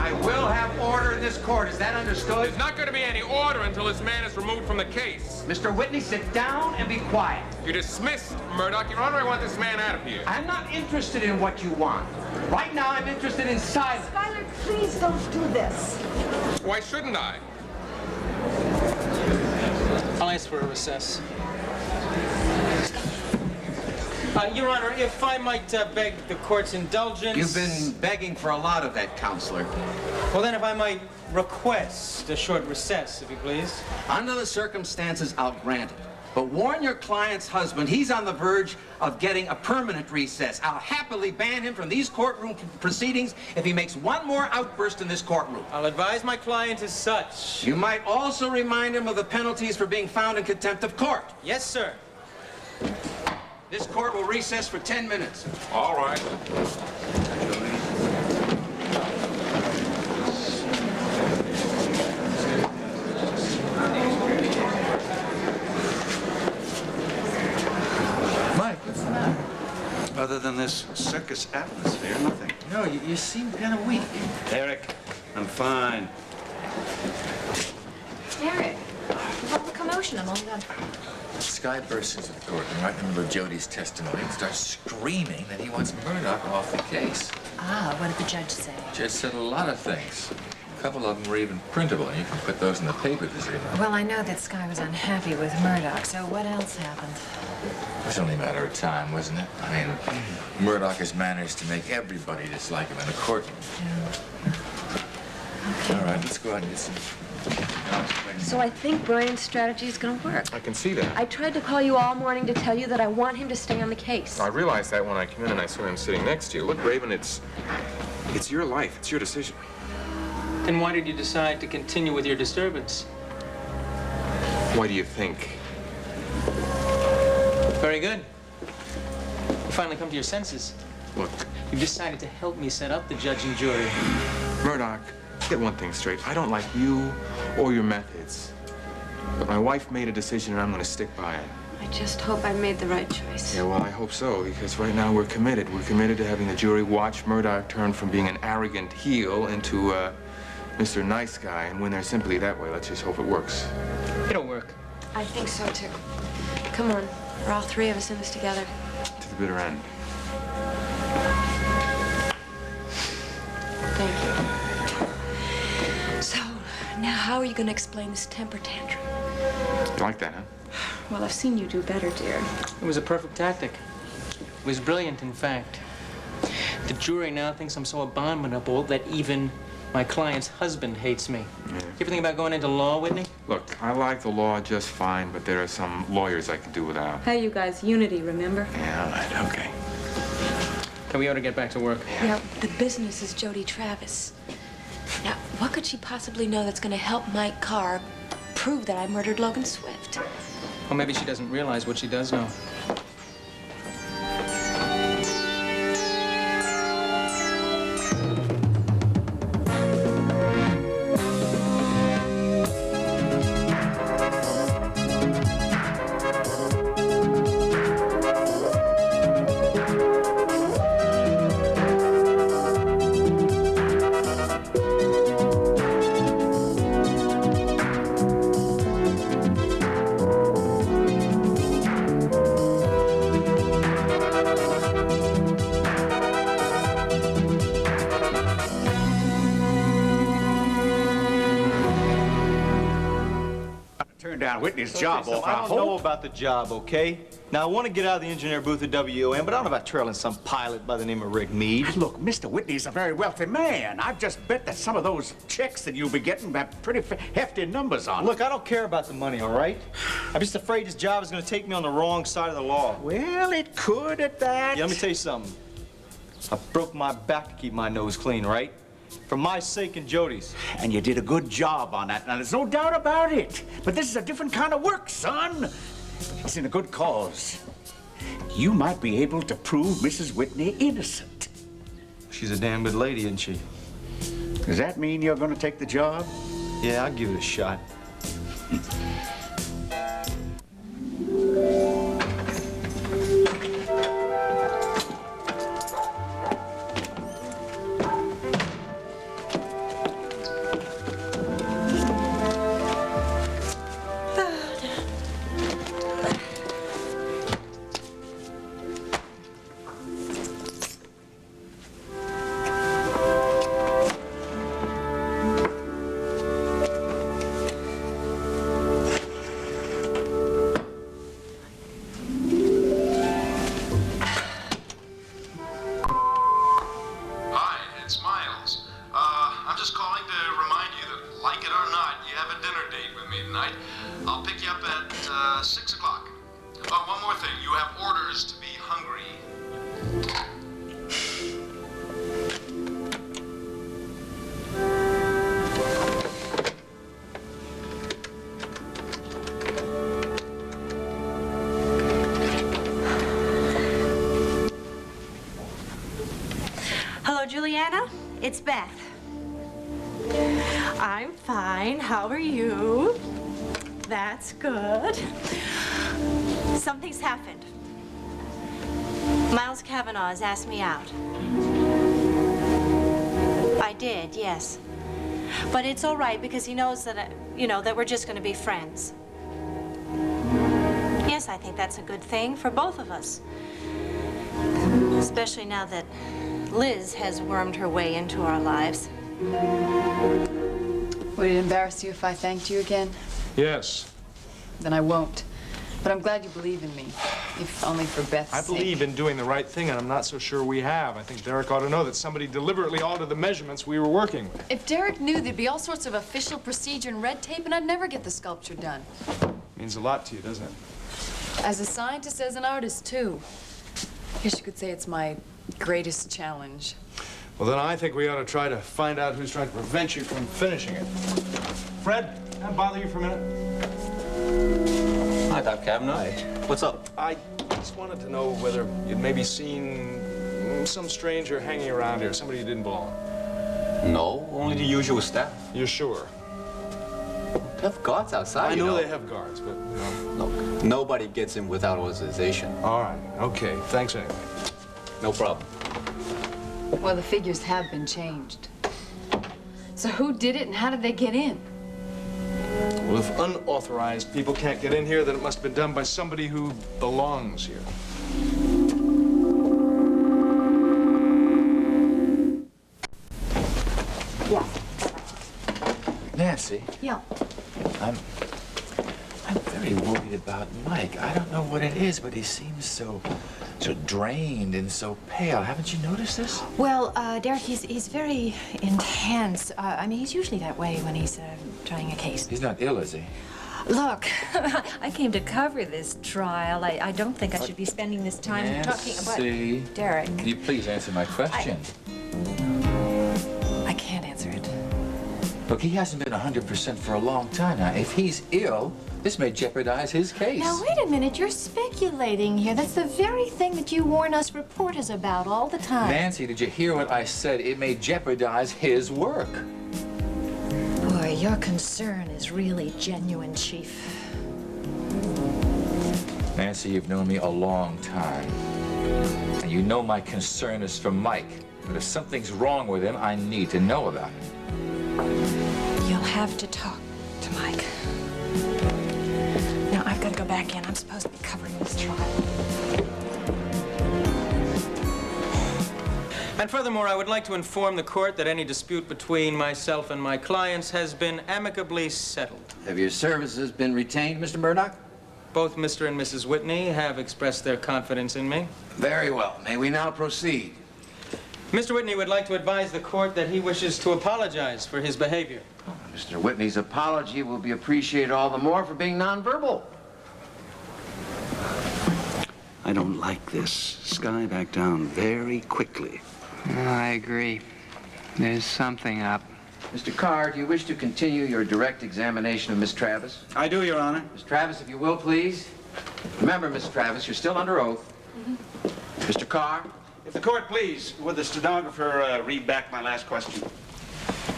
I will have order in this court. Is that understood? There's not going to be any order until this man is removed from the case. Mr. Whitney, sit down and be quiet. You're dismissed, Murdoch. Your Honor, I want this man out of here. I'm not interested in what you want. Right now, I'm interested in silence. Skyler, please don't do this. Why shouldn't I? I'll ask for a recess. Your Honor, if I might beg the court's indulgence... You've been begging for a lot of that, Counselor. Well, then, if I might request a short recess, if you please. Under the circumstances, I'll grant it. But warn your client's husband, he's on the verge of getting a permanent recess. I'll happily ban him from these courtroom proceedings if he makes one more outburst in this courtroom. I'll advise my client as such. You might also remind him of the penalties for being found in contempt of court. Yes, sir. This court will recess for 10 minutes. All right. Mike, what's the matter? Other than this circus atmosphere, nothing. No, you seem kind of weak. Eric, I'm fine. Eric, what's the commotion? I'm only done. Sky bursts into the courtroom right in the middle of Jodie's testimony and starts screaming that he wants Murdoch off the case. Ah, what did the judge say? Judge said a lot of things. A couple of them were even printable, and you can put those in the paper this evening. Well, I know that Sky was unhappy with Murdoch, so what else happened? It was only a matter of time, wasn't it? I mean, Murdoch has managed to make everybody dislike him in the courtroom. Yeah. Okay. All right, let's go out and get some... So I think Brian's strategy is going to work. I can see that. I tried to call you all morning to tell you that I want him to stay on the case. I realized that when I came in and I saw him sitting next to you. Look, Raven, it's your life. It's your decision. Then why did you decide to continue with your disturbance? Why do you think? Very good. You finally come to your senses. Look, You've decided to help me set up the judge and jury. Murdoch, get one thing straight. I don't like you or your methods. But my wife made a decision and I'm going to stick by it. I just hope I made the right choice. Yeah, well, I hope so, because right now we're committed. We're committed to having the jury watch Murdoch turn from being an arrogant heel into Mr. Nice Guy, and when they're simply that way, let's just hope it works. It'll work. I think so, too. Come on. We're all three of us in this together. To the bitter end. Thank you. So, now how are you going to explain this temper tantrum? You like that, huh? Well, I've seen you do better, dear. It was a perfect tactic. It was brilliant, in fact. The jury now thinks I'm so abominable that even my client's husband hates me. Yeah. You ever think about going into law, Whitney? Look, I like the law just fine, but there are some lawyers I could do without. Hey, you guys, unity, remember? Yeah, all right, okay. Okay, we ought to get back to work. Yeah, the business is Jodie Travis. Now, what could she possibly know that's going to help Mike Carr prove that I murdered Logan Swift? Well, maybe she doesn't realize what she does know. Whitney's job off. I don't know about the job, okay? Now, I want to get out of the engineer booth at WOM, but I don't know about trailing some pilot by the name of Rick Meade. Look, Mr. Whitney's a very wealthy man. I just bet that some of those checks that you'll be getting have pretty hefty numbers on them. Look, I don't care about the money, all right? I'm just afraid this job is going to take me on the wrong side of the law. Well, it could at that. Yeah, let me tell you something. I broke my back to keep my nose clean, right? For my sake and Jodie's. And you did a good job on that. Now, there's no doubt about it. But this is a different kind of work, son. It's in a good cause. You might be able to prove Mrs. Whitney innocent. She's a damn good lady, isn't she? Does that mean you're going to take the job? Yeah, I'll give it a shot. tonight. I'll pick you up at 6 o'clock. Oh, one more thing. You have orders to be hungry. Hello, Juliana. It's Beth. I'm fine. How are you? That's good. Something's happened. Miles Cavanaugh has asked me out. I did, yes. But it's all right because he knows that, that we're just going to be friends. Yes, I think that's a good thing for both of us. Especially now that Liz has wormed her way into our lives. Would it embarrass you if I thanked you again? Yes. Then I won't. But I'm glad you believe in me, if only for Beth's sake. I believe in doing the right thing, and I'm not so sure we have. I think Derek ought to know that somebody deliberately altered the measurements we were working with. If Derek knew, there'd be all sorts of official procedure and red tape, and I'd never get the sculpture done. Means a lot to you, doesn't it? As a scientist, as an artist, too. I guess you could say it's my greatest challenge. Well, then I think we ought to try to find out who's trying to prevent you from finishing it. Fred, can I bother you for a minute? Hi, Dr. Kavanaugh. Hi. What's up? I just wanted to know whether you'd maybe seen some stranger hanging around here, somebody who didn't belong. No, only the usual staff. You're sure? They have guards outside, I know they have guards, but, Look, nobody gets in without authorization. All right, okay. Thanks anyway. No problem. Well, the figures have been changed. So who did it and how did they get in? Well, if unauthorized people can't get in here, then it must have been done by somebody who belongs here. Yeah. Nancy, Yeah. I'm very worried about Mike. I don't know what it is, but he seems so drained and so pale. Haven't you noticed this? Well, Derek, he's very intense. I mean, he's usually that way when he's trying a case. He's not ill, is he? Look, I came to cover this trial. I don't think I should be spending this time talking about Derek. Will you please answer my question? I can't answer it. Look, he hasn't been 100% for a long time now. If he's ill, this may jeopardize his case. Now, wait a minute. You're speculating here. That's the very thing that you warn us reporters about all the time. Nancy, did you hear what I said? It may jeopardize his work. Boy, your concern is really genuine, Chief. Nancy, you've known me a long time. And you know my concern is for Mike. But if something's wrong with him, I need to know about it. You'll have to talk to Mike. Now, I've got to go back in. I'm supposed to be covering this trial. And furthermore, I would like to inform the court that any dispute between myself and my clients has been amicably settled. Have your services been retained, Mr. Murdoch? Both Mr. and Mrs. Whitney have expressed their confidence in me. Very well. May we now proceed? Mr. Whitney would like to advise the court that he wishes to apologize for his behavior. Mr. Whitney's apology will be appreciated all the more for being nonverbal. I don't like this. Sky back down very quickly. I agree. There's something up. Mr. Carr, do you wish to continue your direct examination of Miss Travis? I do, Your Honor. Miss Travis, if you will, please. Remember, Miss Travis, you're still under oath. Mr. Carr? If the court please, would the stenographer read back my last question?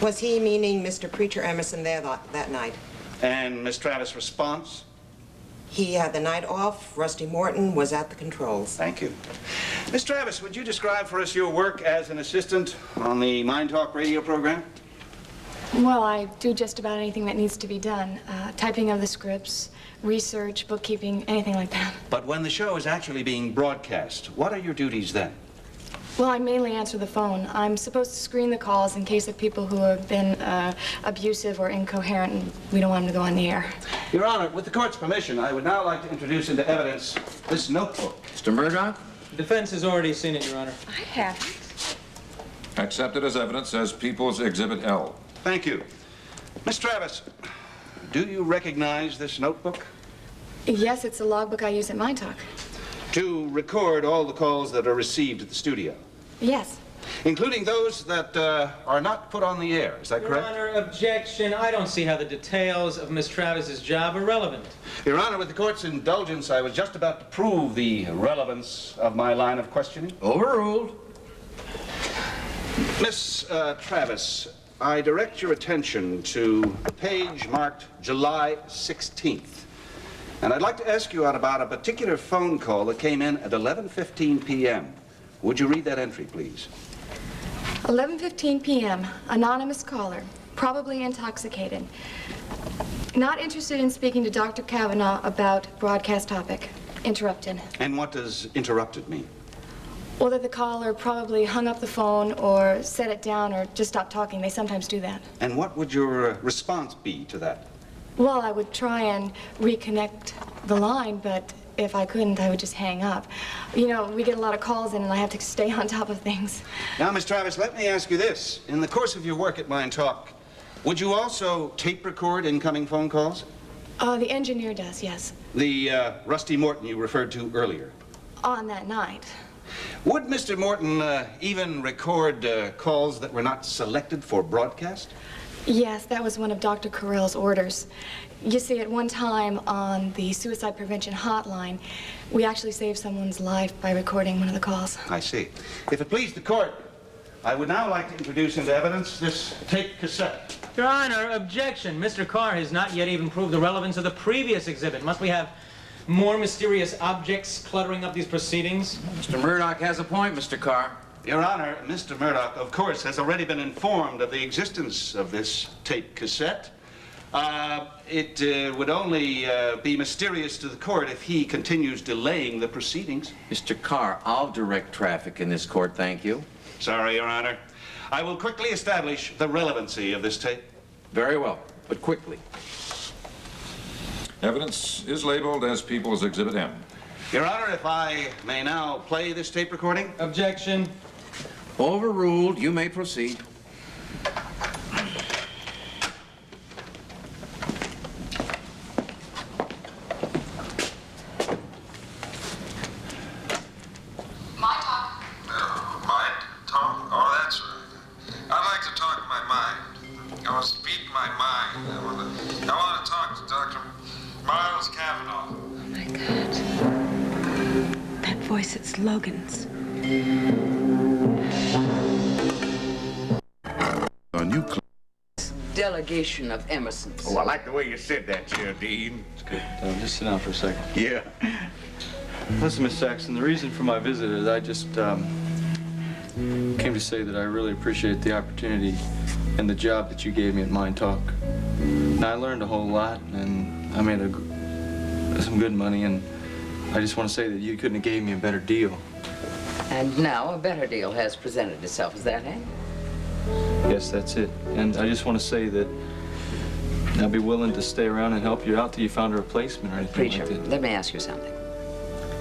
Was he, meaning Mr. Preacher Emerson, there that night? And Miss Travis' response? He had the night off. Rusty Morton was at the controls. Thank you. Miss Travis, would you describe for us your work as an assistant on the Mind Talk radio program? Well, I do just about anything that needs to be done. Typing of the scripts, research, bookkeeping, anything like that. But when the show is actually being broadcast, what are your duties then? Well, I mainly answer the phone. I'm supposed to screen the calls in case of people who have been abusive or incoherent, and we don't want them to go on the air. Your Honor, with the court's permission, I would now like to introduce into evidence this notebook. Mr. Murdoch? The defense has already seen it, Your Honor. I haven't. Accepted as evidence as People's Exhibit L. Thank you. Miss Travis, do you recognize this notebook? Yes, it's a logbook I use at Mind Talk. To record all the calls that are received at the studio, Yes. including those that are not put on the air. Is that correct? Your Honor, objection. I don't see how the details of Miss Travis's job are relevant. Your Honor, with the court's indulgence, I was just about to prove the relevance of my line of questioning. Overruled. Miss Travis, I direct your attention to the page marked July 16th. And I'd like to ask you out about a particular phone call that came in at 11:15 p.m. Would you read that entry, please? 11:15 p.m. Anonymous caller, probably intoxicated. Not interested in speaking to Dr. Kavanaugh about broadcast topic. Interrupted. And what does interrupted mean? Well, that the caller probably hung up the phone or set it down or just stopped talking. They sometimes do that. And what would your response be to that? Well, I would try and reconnect the line, but if I couldn't, I would just hang up. You know, we get a lot of calls in and I have to stay on top of things. Now, Miss Travis, let me ask you this. In the course of your work at Mind Talk, would you also tape record incoming phone calls? The engineer does, yes. The Rusty Morton you referred to earlier. On that night. Would Mr. Morton even record calls that were not selected for broadcast? Yes, that was one of Dr. Carell's orders. You see, at one time on the suicide prevention hotline, we actually saved someone's life by recording one of the calls. I see. If it please the court, I would now like to introduce into evidence this tape cassette. Your Honor, objection. Mr. Carr has not yet even proved the relevance of the previous exhibit. Must we have more mysterious objects cluttering up these proceedings? Mr. Murdoch has a point, Mr. Carr. Your Honor, Mr. Murdoch, of course, has already been informed of the existence of this tape cassette. It would only be mysterious to the court if he continues delaying the proceedings. Mr. Carr, I'll direct traffic in this court, thank you. Sorry, Your Honor. I will quickly establish the relevancy of this tape. Very well, but quickly. Evidence is labeled as People's Exhibit M. Your Honor, if I may now play this tape recording. Objection. Overruled. You may proceed. Mind talk? Oh, that's right. I'd like to talk my mind. I want to speak my mind. I want to talk to Dr. Miles Kavanaugh. Oh, my God. That voice, it's Logan's. A new delegation of Emerson's. Oh, I like the way you said that, Jodie. It's good. Just sit down for a second. Yeah. Listen, Miss Saxon, the reason for my visit is I just came to say that I really appreciate the opportunity and the job that you gave me at Mind Talk. Now, I learned a whole lot, and I made some good money, and I just want to say that you couldn't have gave me a better deal. And now a better deal has presented itself. Is that it? Yes, that's it. And I just want to say that I'd be willing to stay around and help you out till you found a replacement or anything Preacher, like that. let me ask you something.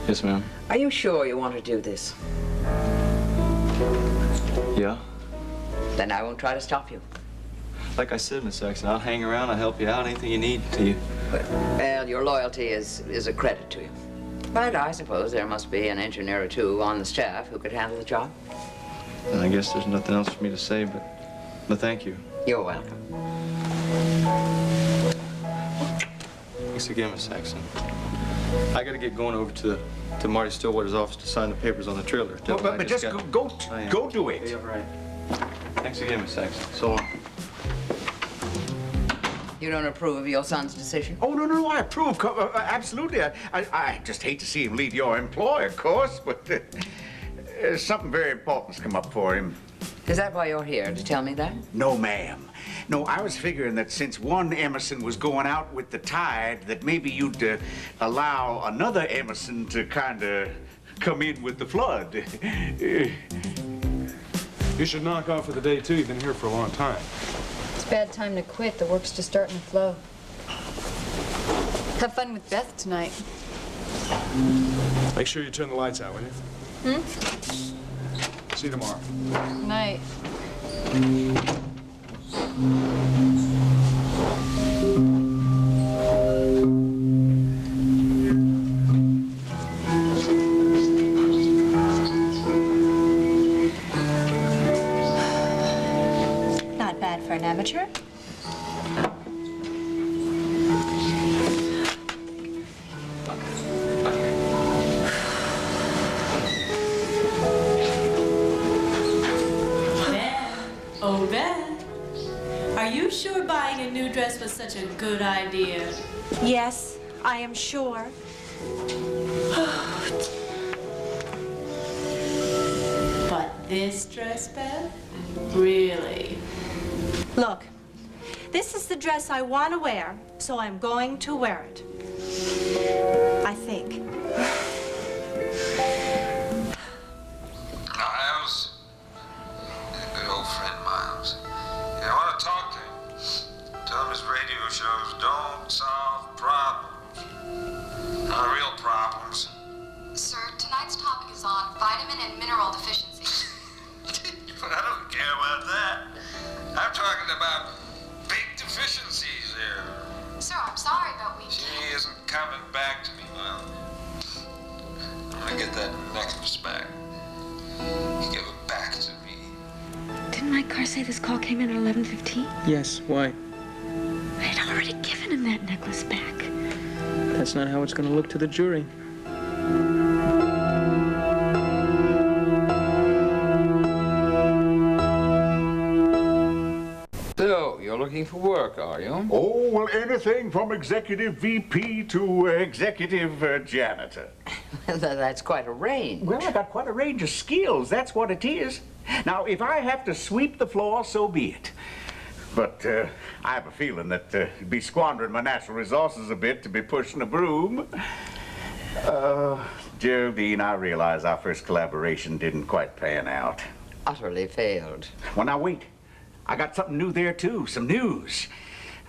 Yes, ma'am. Are you sure you want to do this? Yeah? Then I won't try to stop you. Like I said, Miss Saxon, I'll hang around, I'll help you out, anything you need to you. Well, your loyalty is a credit to you. But I suppose there must be an engineer or two on the staff who could handle the job. And I guess there's nothing else for me to say, but thank you. You're welcome. Thanks again, Miss Saxon. I gotta get going over to Marty Stillwater's office to sign the papers on the trailer. Tell him I But just go do it. Yeah, right. Thanks again, Miss Saxon. So long. You don't approve of your son's decision? Oh, no, I approve. Absolutely. I just hate to see him leave your employ, of course, but something very important's come up for him. Is that why you're here, to tell me that? No, ma'am. No, I was figuring that since one Emerson was going out with the tide, that maybe you'd allow another Emerson to kind of come in with the flood. You should knock off for the day, too. You've been here for a long time. It's a bad time to quit. The work's just starting to flow. Have fun with Beth tonight. Make sure you turn the lights out, will you? See you tomorrow. Night. amateur? Oh, Beth, are you sure buying a new dress was such a good idea? Yes, I am sure. But this dress, Beth? Really? Look, this is the dress I want to wear, so I'm going to wear it. I think. Miles? Good old friend Miles. Yeah, I want to talk to him. Tell him his radio shows don't solve problems. Not real problems. Sir, tonight's topic is on vitamin and mineral deficiencies. But I don't care about that. I'm talking about big deficiencies here. Sir, I'm sorry, but we She isn't coming back to me, Miles. I'm gonna get that necklace back. Give it back to me. Didn't Mike Carr say this call came in at 11:15? Yes, why? I had already given him that necklace back. That's not how it's going to look to the jury. So, you're looking for work, are you? Oh, well, anything from executive VP to executive janitor. That's quite a range. Well, I got quite a range of skills. That's what it is. Now, if I have to sweep the floor, so be it. But I have a feeling that it'd be squandering my natural resources a bit to be pushing a broom. Geraldine, I realize our first collaboration didn't quite pan out. Utterly failed. Well, now wait. I got something new there, too. Some news.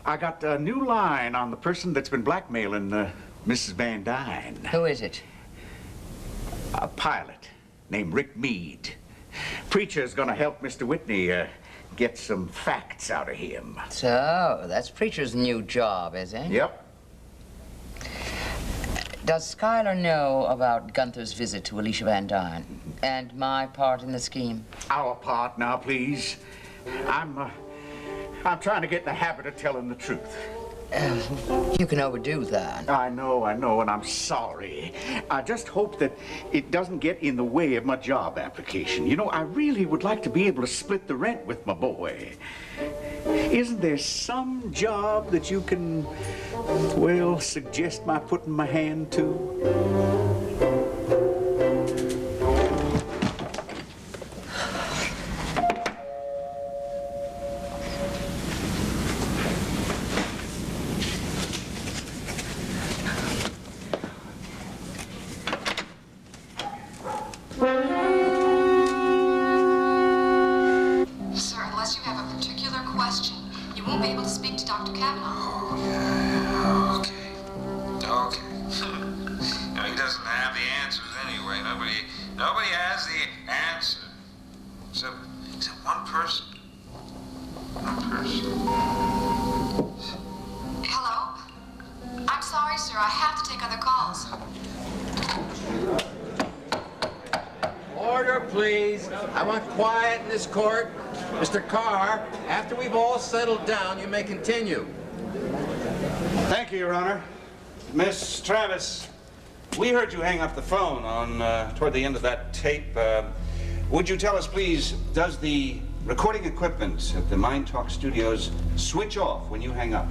I got a new line on the person that's been blackmailing Mrs. Van Dyne. Who is it? A pilot named Rick Meade. Preacher's gonna help Mr. Whitney get some facts out of him. So, that's Preacher's new job, is it? Yep. Does Schuyler know about Gunther's visit to Alicia Van Dyne and my part in the scheme? Our part now, please. I'm trying to get in the habit of telling the truth. You can overdo that. I know, and I'm sorry. I just hope that it doesn't get in the way of my job application. You know, I really would like to be able to split the rent with my boy. Isn't there some job that you can, well, suggest my putting my hand to? Sir, unless you have a particular question, you won't be able to speak to Dr. Kavanaugh. Yeah, okay. No, he doesn't have the answers anyway. Nobody has the answer. Except one person. One person. Hello? I'm sorry, sir. I have to take other calls. Order, please. I want quiet in this court. Mr. Carr, after we've all settled down, you may continue. Thank you, Your Honor. Miss Travis, we heard you hang up the phone on toward the end of that tape. Would you tell us, please, does the recording equipment at the Mind Talk Studios switch off when you hang up?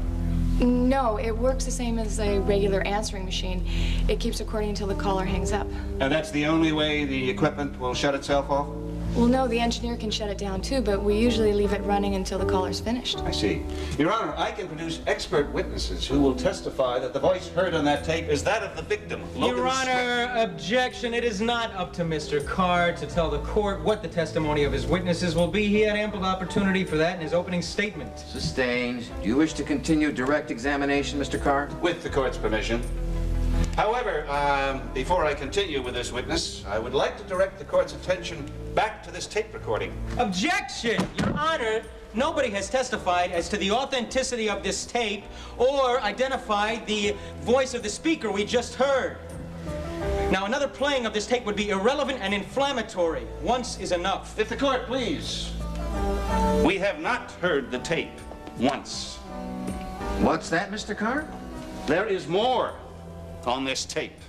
No, it works the same as a regular answering machine. It keeps recording until the caller hangs up. And that's the only way the equipment will shut itself off? Well, no, the engineer can shut it down too, but we usually leave it running until the caller's finished. I see. Your Honor, I can produce expert witnesses who will testify that the voice heard on that tape is that of the victim, Logan Your Honor, objection. It is not up to Mr. Carr to tell the court what the testimony of his witnesses will be. He had ample opportunity for that in his opening statement. Sustained. Do you wish to continue direct examination, Mr. Carr? With the court's permission. However, before I continue with this witness, I would like to direct the court's attention back to this tape recording. Objection! Your Honor, nobody has testified as to the authenticity of this tape or identified the voice of the speaker we just heard. Now, another playing of this tape would be irrelevant and inflammatory. Once is enough. If the court please. We have not heard the tape. once. What's that, Mr. Carr? There is more on this tape.